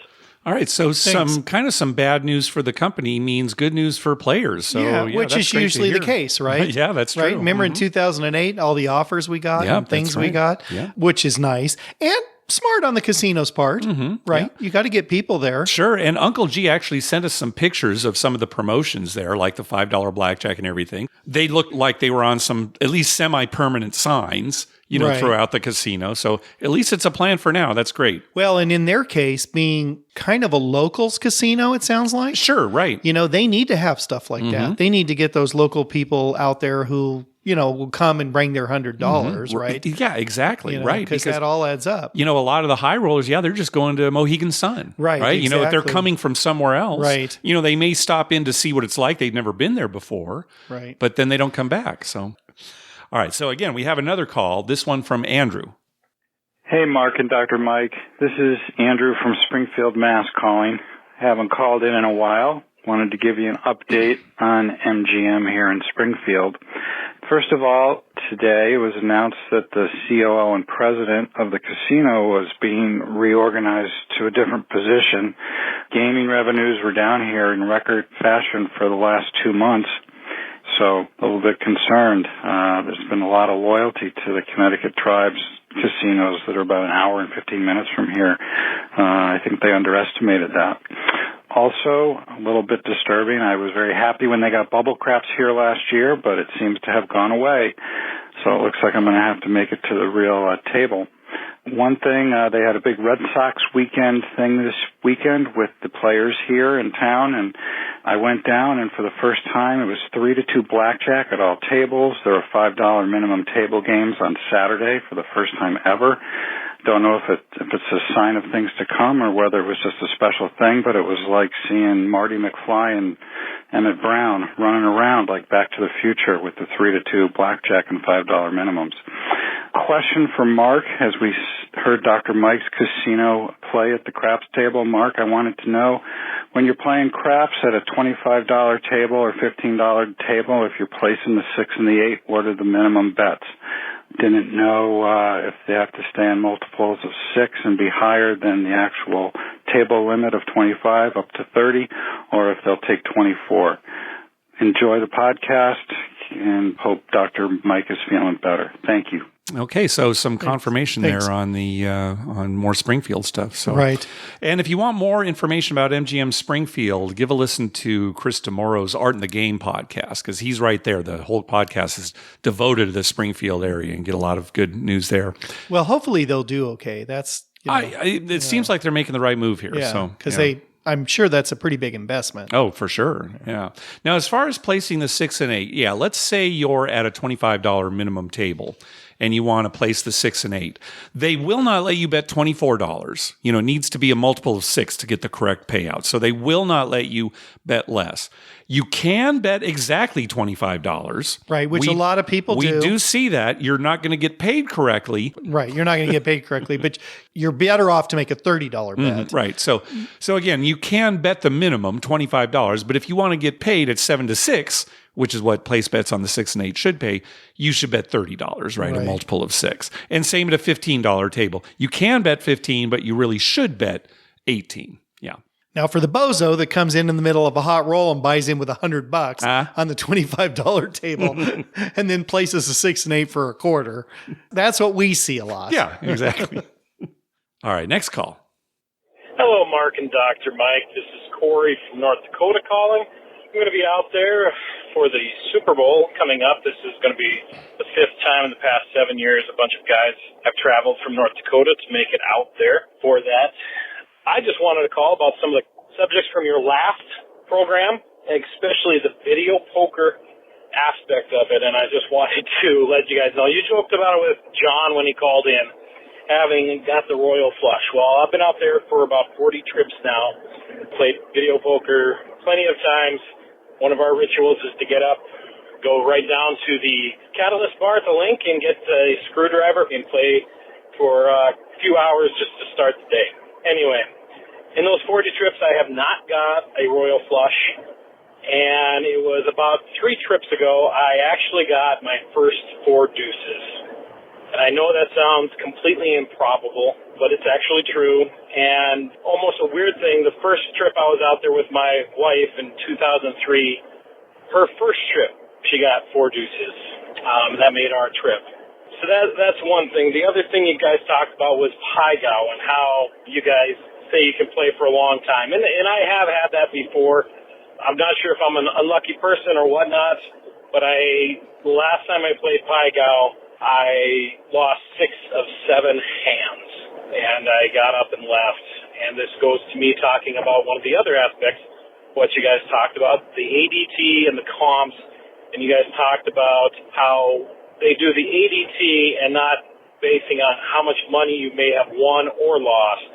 All right, so some bad news for the company means good news for players. So which is usually the case, right? Yeah, that's true. Right? Remember in 2008, all the offers we got and things we got, which is nice and smart on the casino's part, right? Yeah. You got to get people there. Sure, and Uncle G actually sent us some pictures of some of the promotions there, like the $5 blackjack and everything. They looked like they were on some at least semi-permanent signs. throughout the casino. So at least it's a plan for now. That's great. Well, and in their case, being kind of a locals casino, it sounds like. Sure, right. They need to have stuff like that. They need to get those local people out there who, will come and bring their $100, right? Yeah, exactly, right. Because that all adds up. A lot of the high rollers, they're just going to Mohegan Sun. Right, If they're coming from somewhere else, right. They may stop in to see what it's like. They've never been there before. Right. But then they don't come back. So, all right. So again, we have another call, this one from Andrew. Hey, Mark and Dr. Mike. This is Andrew from Springfield, Mass. calling. Haven't called in a while. Wanted to give you an update on MGM here in Springfield. First of all, today it was announced that the COO and president of the casino was being reorganized to a different position. Gaming revenues were down here in record fashion for the last 2 months. So a little bit concerned. There's been a lot of loyalty to the Connecticut Tribes casinos that are about an hour and 15 minutes from here. I think they underestimated that. Also, a little bit disturbing. I was very happy when they got bubble craps here last year, but it seems to have gone away. So it looks like I'm going to have to make it to the real table. One thing, they had a big Red Sox weekend thing this weekend with the players here in town, and I went down, and for the first time, it was 3-2 blackjack at all tables. There were $5 minimum table games on Saturday for the first time ever. Don't know if it's a sign of things to come or whether it was just a special thing, but it was like seeing Marty McFly and Emmett Brown running around like Back to the Future with the 3-2 blackjack and $5 minimums. Question for Mark, as we heard Dr. Mike's casino play at the craps table. Mark, I wanted to know, when you're playing craps at a $25 table or $15 table, if you're placing the 6 and the 8, what are the minimum bets? Didn't know if they have to stay on multiples of 6 and be higher than the actual table limit of 25 up to 30, or if they'll take 24. Enjoy the podcast and hope Dr. Mike is feeling better. Thank you. Okay, so some confirmation there on the on more Springfield stuff. So right, and if you want more information about MGM Springfield, give a listen to Chris DeMoro's Art in the Game podcast, because he's right there. The whole podcast is devoted to the Springfield area, and get a lot of good news there. Well, hopefully they'll do okay. That's it seems like they're making the right move here. Yeah, so because I'm sure that's a pretty big investment. Oh, for sure. Yeah. Now, as far as placing the 6 and 8, let's say you're at a $25 minimum table and you want to place the 6 and 8. They will not let you bet $24. It needs to be a multiple of 6 to get the correct payout. So they will not let you bet less. You can bet exactly $25. Right, which a lot of people do. We do see that. You're not going to get paid correctly. Right, you're not going to get paid correctly, but you're better off to make a $30 bet. Right. So again, you can bet the minimum, $25, but if you want to get paid at 7 to 6, which is what place bets on the 6 and 8 should pay, you should bet $30, right? A multiple of 6. And same at a $15 table. You can bet 15, but you really should bet 18. Yeah. Now, for the bozo that comes in the middle of a hot roll and buys in with $100 on the $25 table and then places a 6 and 8 for a quarter, that's what we see a lot. Yeah, exactly. All right, next call. Hello, Mark and Dr. Mike. This is Corey from North Dakota calling. I'm going to be out there for the Super Bowl coming up. This is going to be the 5th time in the past 7 years a bunch of guys have traveled from North Dakota to make it out there for that. I just wanted to call about some of the subjects from your last program, especially the video poker aspect of it, and I just wanted to let you guys know. You joked about it with John when he called in, having got the royal flush. Well, I've been out there for about 40 trips now, played video poker plenty of times. One of our rituals is to get up, go right down to the Catalyst bar at the link and get a screwdriver and play for a few hours just to start the day. Anyway, in those 40 trips, I have not got a royal flush, and it was about 3 trips ago, I actually got my first 4 deuces. And I know that sounds completely improbable, but it's actually true. And almost a weird thing, the first trip I was out there with my wife in 2003, her first trip, she got 4 deuces. That made our trip. So that's one thing. The other thing you guys talked about was payout and how you guys say you can play for a long time. And I have had that before. I'm not sure if I'm an unlucky person or whatnot, but last time I played payout, I lost 6 of 7 hands, and I got up and left. And this goes to me talking about one of the other aspects, what you guys talked about, the ADT and the comps, and you guys talked about how they do the ADT and not basing on how much money you may have won or lost.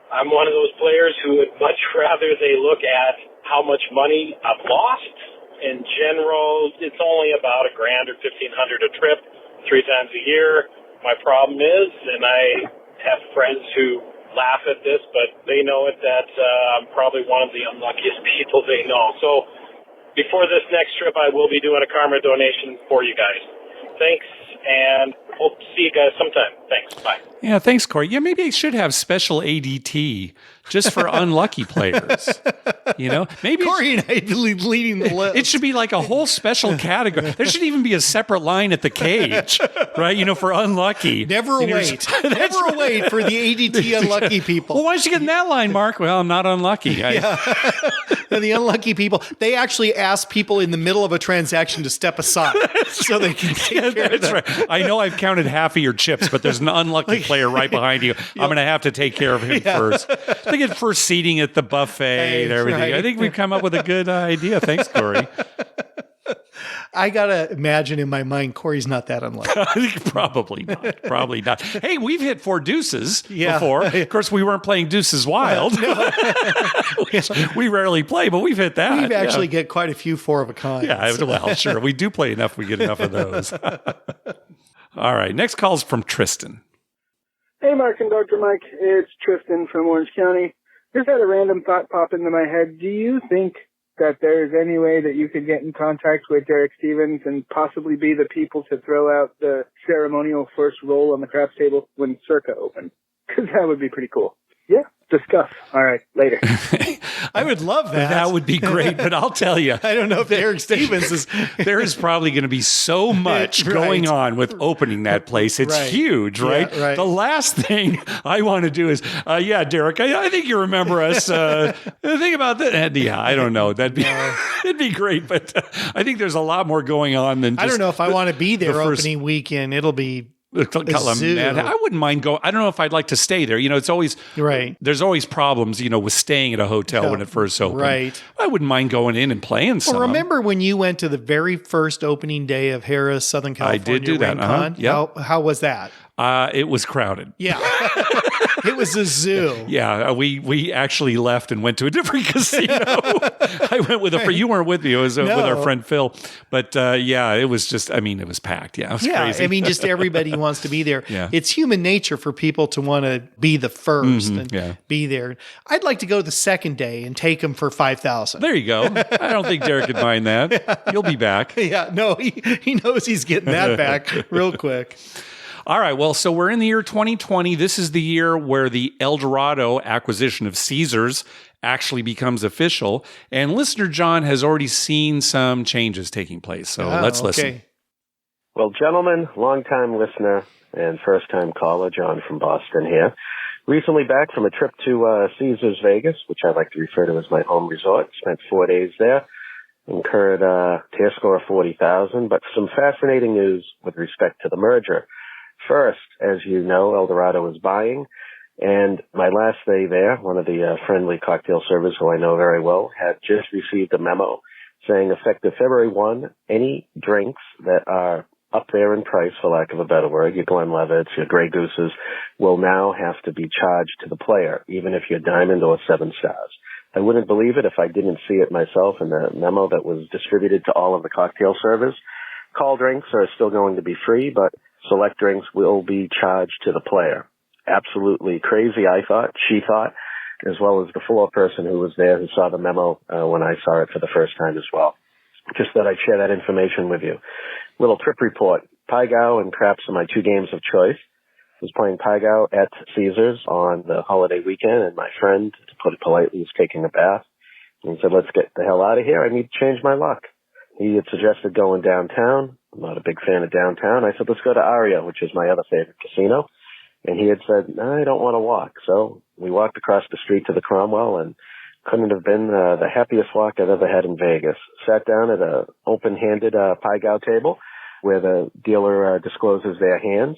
I'm one of those players who would much rather they look at how much money I've lost. In general, it's only about $1,000 or $1,500 a trip, 3 times a year. My problem is, and I have friends who laugh at this, but they know it, that I'm probably one of the unluckiest people they know. So before this next trip, I will be doing a karma donation for you guys. Thanks, and hope to see you guys sometime. Thanks. Bye. Yeah, thanks, Corey. Yeah, maybe they should have special ADT just for unlucky players. You know, maybe Corey and I leading the list. It should be like a whole special category. There should even be a separate line at the cage, right? You know, for unlucky. Never wait. Never wait for the ADT unlucky people. Well, why don't you get in that line, Mark? Well, I'm not unlucky. And the unlucky people, they actually ask people in the middle of a transaction to step aside so they can take care of them. Right. I know I've counted half of your chips, but there's an unlucky player right behind you. I'm going to have to take care of him first. They get first seating at the buffet and everything. Right. I think we've come up with a good idea. Thanks, Corey. I got to imagine in my mind, Corey's not that unlucky. Probably not. Probably not. Hey, we've hit 4 deuces before. Of course, we weren't playing Deuces Wild. We rarely play, but we've hit that. We've actually get quite a few 4 of a kind. Yeah, well, sure. We do play enough. We get enough of those. All right. Next call is from Tristan. Hey, Mark and Dr. Mike. It's Tristan from Orange County. Just had a random thought pop into my head. Do you think that there's any way that you could get in contact with Derek Stevens and possibly be the people to throw out the ceremonial first roll on the craps table when Circa opened? Because that would be pretty cool. Yeah, discuss. All right, later. I would love that. That would be great, but I'll tell you. I don't know if Derek Stevens is... There is probably going to be so much going on with opening that place. It's huge, right? Yeah, right? The last thing I want to do is, Derek, I think you remember us. Think about that. And I don't know. It'd be great, but I think there's a lot more going on than just... I don't know if I want to be there opening weekend. It'll be... I wouldn't mind going. I don't know if I'd like to stay there. You know, it's always There's always problems, you know, with staying at a hotel when it first opened. Right. I wouldn't mind going in and playing some. Well, remember when you went to the very first opening day of Harrah's Southern California? I did do that. Yep. How was that? It was crowded. Yeah. It was a zoo. Yeah, we actually left and went to a different casino. I went with you weren't with me. It was with our friend Phil. But it was just, it was packed. Yeah, it was crazy. Just everybody wants to be there. Yeah. It's human nature for people to want to be the first and be there. I'd like to go the second day and take them for $5,000. There you go. I don't think Derek would mind that. You'll be back. Yeah, no, he knows he's getting that back real quick. All right. Well, so we're in the year 2020. This is the year where the Eldorado acquisition of Caesars actually becomes official. And listener John has already seen some changes taking place. So let's listen. Well, gentlemen, long-time listener and first-time caller, John from Boston here. Recently back from a trip to Caesars Vegas, which I like to refer to as my home resort. Spent 4 days there. Incurred a tier score of 40,000. But some fascinating news with respect to the merger. First, as you know, Eldorado is buying, and my last day there, one of the friendly cocktail servers who I know very well had just received a memo saying effective February 1, any drinks that are up there in price, for lack of a better word, your Glenlivets, your Grey Gooses, will now have to be charged to the player, even if you're Diamond or 7 stars. I wouldn't believe it if I didn't see it myself in the memo that was distributed to all of the cocktail servers. Call drinks are still going to be free, but select drinks will be charged to the player. Absolutely crazy, I thought, she thought, as well as the floor person who was there who saw the memo when I saw it for the first time as well. Just thought I'd share that information with you. Little trip report. Paigao and craps are my 2 games of choice. I was playing Paigao at Caesars on the holiday weekend, and my friend, to put it politely, was taking a bath. And he said, let's get the hell out of here. I need to change my luck. He had suggested going downtown. I'm not a big fan of downtown. I said, let's go to Harrah, which is my other favorite casino. And he had said, no, I don't want to walk. So we walked across the street to the Cromwell, and couldn't have been the happiest walk I've ever had in Vegas. Sat down at a open-handed Paigao table. where the dealer discloses their hands.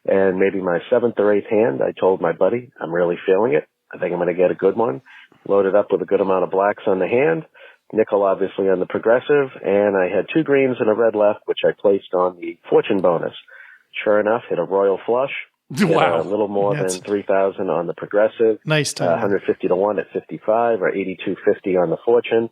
And maybe my 7th or 8th hand, I told my buddy, I'm really feeling it. I think I'm going to get a good one. Loaded up with a good amount of blacks on the hand, nickel obviously on the progressive, and I had 2 greens and a red left, which I placed on the fortune bonus. Sure enough, hit a royal flush. Wow. A little more than 3,000 on the progressive. Nice time. 150 to 1 at 55 or 82.50 on the fortune,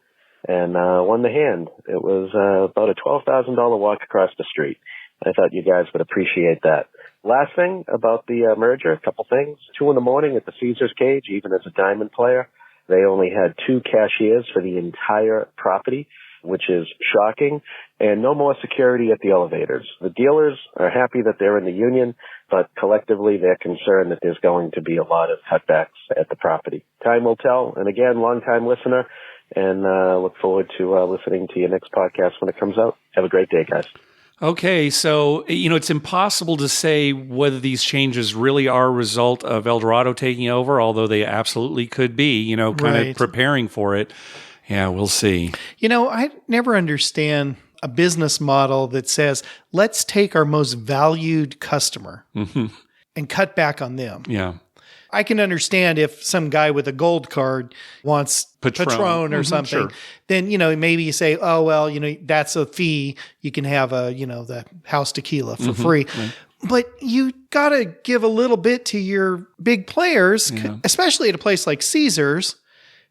and won the hand. It was about a $12,000 walk across the street. I thought you guys would appreciate that. Last thing about the merger, a couple things. 2 a.m. at the Caesars Cage, even as a diamond player, they only had 2 cashiers for the entire property, which is shocking, and no more security at the elevators. The dealers are happy that they're in the union, but collectively they're concerned that there's going to be a lot of cutbacks at the property. Time will tell, and again, long-time listener, and look forward to listening to your next podcast when it comes out. Have a great day, guys. Okay, so, it's impossible to say whether these changes really are a result of Eldorado taking over, although they absolutely could be, kind of preparing for it. Yeah, we'll see. I never understand a business model that says, let's take our most valued customer and cut back on them. Yeah. I can understand if some guy with a gold card wants Patron or something, then, maybe you say, oh, well, that's a fee. You can have the house tequila for free. Right. But you got to give a little bit to your big players, especially at a place like Caesars,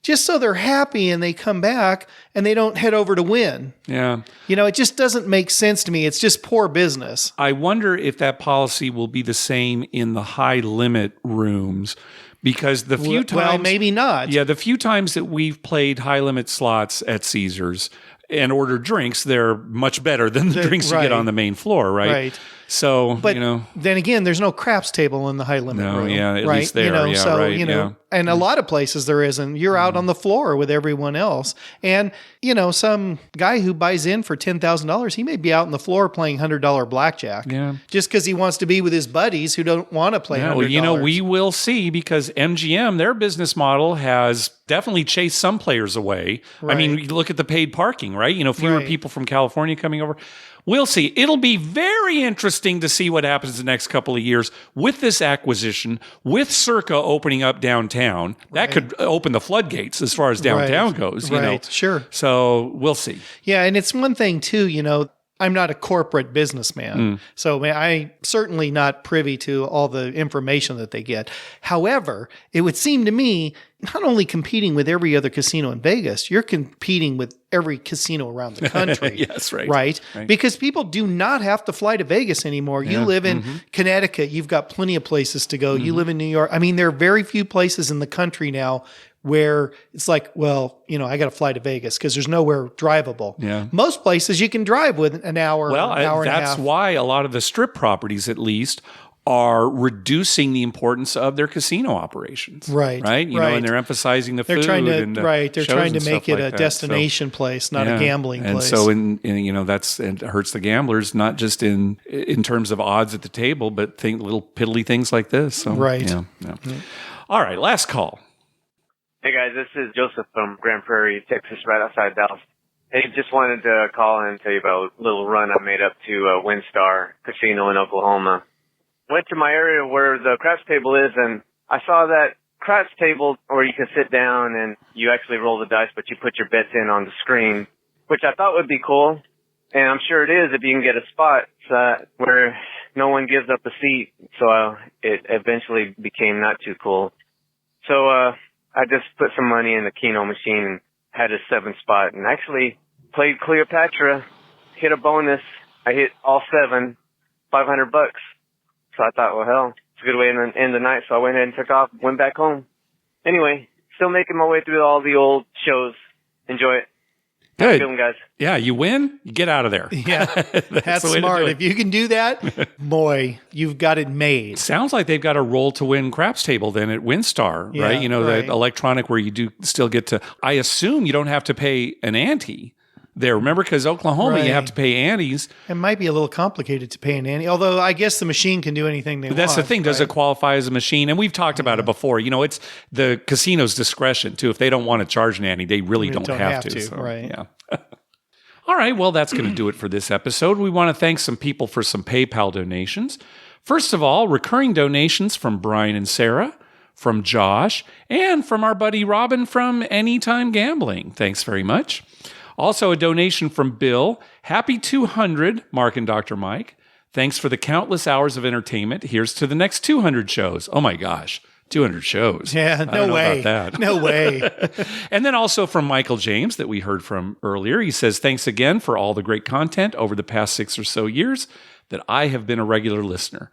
just so they're happy and they come back and they don't head over to win. Yeah. It just doesn't make sense to me. It's just poor business. I wonder if that policy will be the same in the high limit rooms, because the few times... Well, maybe not. Yeah, the few times that we've played high limit slots at Caesars and ordered drinks, they're much better than the drinks you get on the main floor, right? Right. So, but then again, there's no craps table in the high limit room. Yeah, at right? least there. And a lot of places there isn't. You're out on the floor with everyone else. And, some guy who buys in for $10,000, he may be out on the floor playing $100 blackjack. Yeah. Just because he wants to be with his buddies who don't want to play $100. Well, we will see, because MGM, their business model has definitely chased some players away. Right. I mean, you look at the paid parking, right? Fewer people from California coming over. We'll see. It'll be very interesting to see what happens the next couple of years with this acquisition, with Circa opening up downtown. That could open the floodgates as far as downtown goes. Sure. So we'll see. Yeah, and it's one thing too, I'm not a corporate businessman, so I'm certainly not privy to all the information that they get. However, it would seem to me, not only competing with every other casino in Vegas, you're competing with every casino around the country. Yes, right. Right? Because people do not have to fly to Vegas anymore. You live in Connecticut, you've got plenty of places to go. You live in New York. I mean, there are very few places in the country now where it's like, well, I got to fly to Vegas because there's nowhere drivable. Yeah. Most places you can drive with an hour, an hour and a half. That's why a lot of the strip properties, at least, are reducing the importance of their casino operations. Right. Right? And they're emphasizing the food. They're trying to make it a destination place, not a gambling place. And so it hurts the gamblers, not just in terms of odds at the table, but little piddly things like this. So, All right, last call. Hey guys, this is Joseph from Grand Prairie, Texas, right outside Dallas. Hey, just wanted to call and tell you about a little run I made up to WinStar Casino in Oklahoma. Went to my area where the craps table is, and I saw that craps table where you can sit down and you actually roll the dice, but you put your bets in on the screen, which I thought would be cool. And I'm sure it is if you can get a spot where no one gives up a seat. So it eventually became not too cool. So I just put some money in the Keno machine and had a 7 spot and actually played Cleopatra, hit a bonus. I hit all 7, $500. So I thought, well, hell, it's a good way to end the night. So I went ahead and took off, went back home. Anyway, still making my way through all the old shows. Enjoy it. Good. Good one, guys. Yeah, you win, you get out of there. Yeah, that's smart. If you can do that, boy, you've got it made. Sounds like they've got a roll to win craps table then at WinStar, right? The electronic where you do still get to, I assume you don't have to pay an ante there. Remember, because Oklahoma, you have to pay antes. It might be a little complicated to pay an ante, although I guess the machine can do anything they want. That's the thing. Does it qualify as a machine? And we've talked about it before. It's the casino's discretion, too. If they don't want to charge an ante, they really don't have to. So, right. Yeah. All right, well, that's going to do it for this episode. We want to thank some people for some PayPal donations. First of all, recurring donations from Brian and Sarah, from Josh, and from our buddy Robin from Anytime Gambling. Thanks very much. Also, a donation from Bill. Happy 200, Mark and Dr. Mike. Thanks for the countless hours of entertainment. Here's to the next 200 shows. Oh my gosh, 200 shows. Yeah, no way. About that. No way. And then also from Michael James that we heard from earlier. He says, thanks again for all the great content over the past 6 or so years that I have been a regular listener.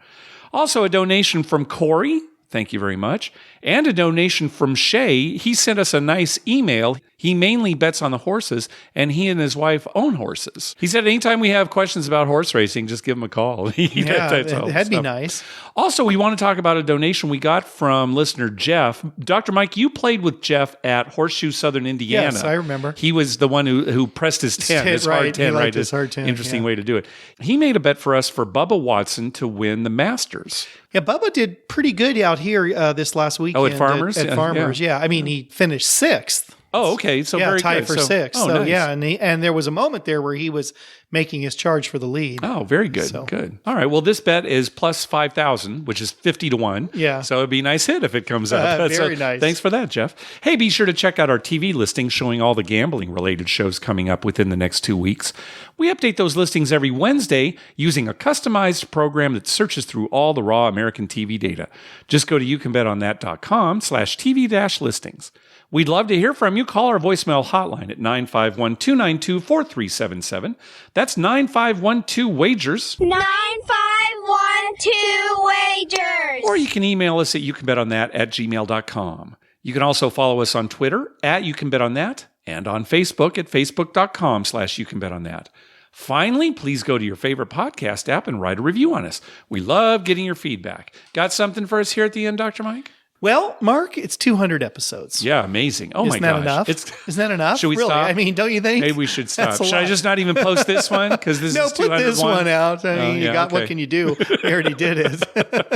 Also a donation from Corey. Thank you very much. And a donation from Shay. He sent us a nice email. He mainly bets on the horses, and he and his wife own horses. He said anytime we have questions about horse racing, just give him a call. That'd be nice. Also, we want to talk about a donation we got from listener Jeff. Dr. Mike, you played with Jeff at Horseshoe Southern Indiana. Yes, I remember. He was the one who pressed his 10, his hard 10, right? His hard 10. Interesting way to do it. He made a bet for us for Bubba Watson to win the Masters. Yeah, Bubba did pretty good out here this last weekend. Oh, at Farmers? At Farmers, yeah. I mean, he finished 6th. Oh, okay. So very tied good. for 6th. Oh, so nice. yeah, and there was a moment there where he was making his charge for the lead. Oh, very good. So. Good. All right. Well, this bet is plus 5,000, which is 50 to 1. Yeah. So it'd be a nice hit if it comes up. Very nice. Thanks for that, Jeff. Hey, be sure to check out our TV listings showing all the gambling-related shows coming up within the next 2 weeks. We update those listings every Wednesday using a customized program that searches through all the raw American TV data. Just go to youcanbetonthat.com/TV-listings. We'd love to hear from you. Call our voicemail hotline at 951-292-4377. That's 9512-WAGERS. 9512-WAGERS. Or you can email us at youcanbetonThat@gmail.com. You can also follow us on Twitter at YouCanBetOnThat and on Facebook at facebook.com/YouCanBetOnThat. Finally, please go to your favorite podcast app and write a review on us. We love getting your feedback. Got something for us here at the end, Dr. Mike? Well, Mark, it's 200 episodes. Yeah, amazing. Oh, Isn't my gosh. Enough? Isn't that enough? Should we really? stop? I mean, don't you think? Maybe we should stop. That's Should I just not even post this one? Because this no, is 201? put this one out. I mean, okay. What can you do? We already did it.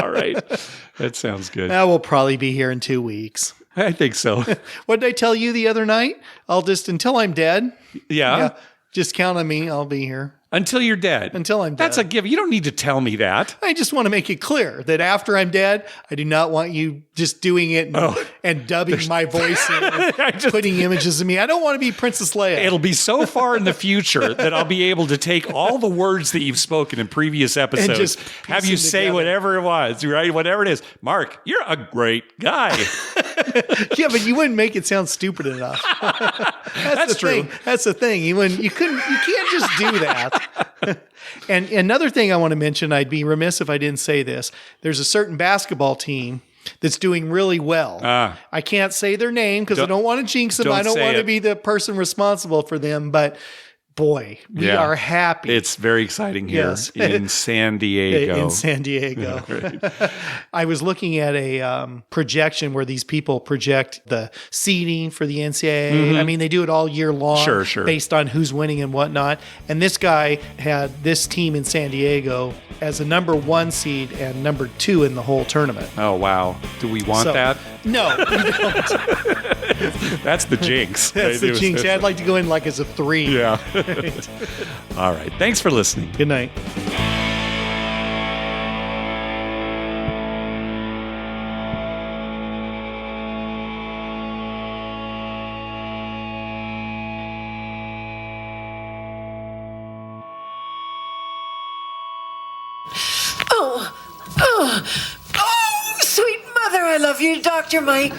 All right. That sounds good. We'll probably be here in 2 weeks. I think so. What did I tell you the other night? Until I'm dead. Yeah. Just count on me. I'll be here. Until you're dead. Until I'm dead. That's a given. You don't need to tell me that. I just want to make it clear that after I'm dead, I do not want you just doing it and dubbing my voice in, putting images of me. I don't want to be Princess Leia. It'll be so far in the future that I'll be able to take all the words that you've spoken in previous episodes, and just have you say whatever it was, right? Whatever it is. Mark, you're a great guy. Yeah, but you wouldn't make it sound stupid enough. That's true. Thing. That's the thing. You can't just do that. And another thing I want to mention, I'd be remiss if I didn't say this. There's a certain basketball team that's doing really well. I can't say their name because I don't want to jinx them. I don't want to be the person responsible for them, but boy, we are happy. It's very exciting here in San Diego. In San Diego. Right. I was looking at a projection where these people project the seeding for the NCAA. Mm-hmm. I mean, they do it all year long based on who's winning and whatnot. And this guy had this team in San Diego as a number 1 seed and number 2 in the whole tournament. Oh, wow. Do we want that? No, we don't. That's the jinx. That's the jinx. I'd like to go in like as a 3. Yeah. All right. Thanks for listening. Good night. Oh, sweet mother, I love you, Dr. Mike.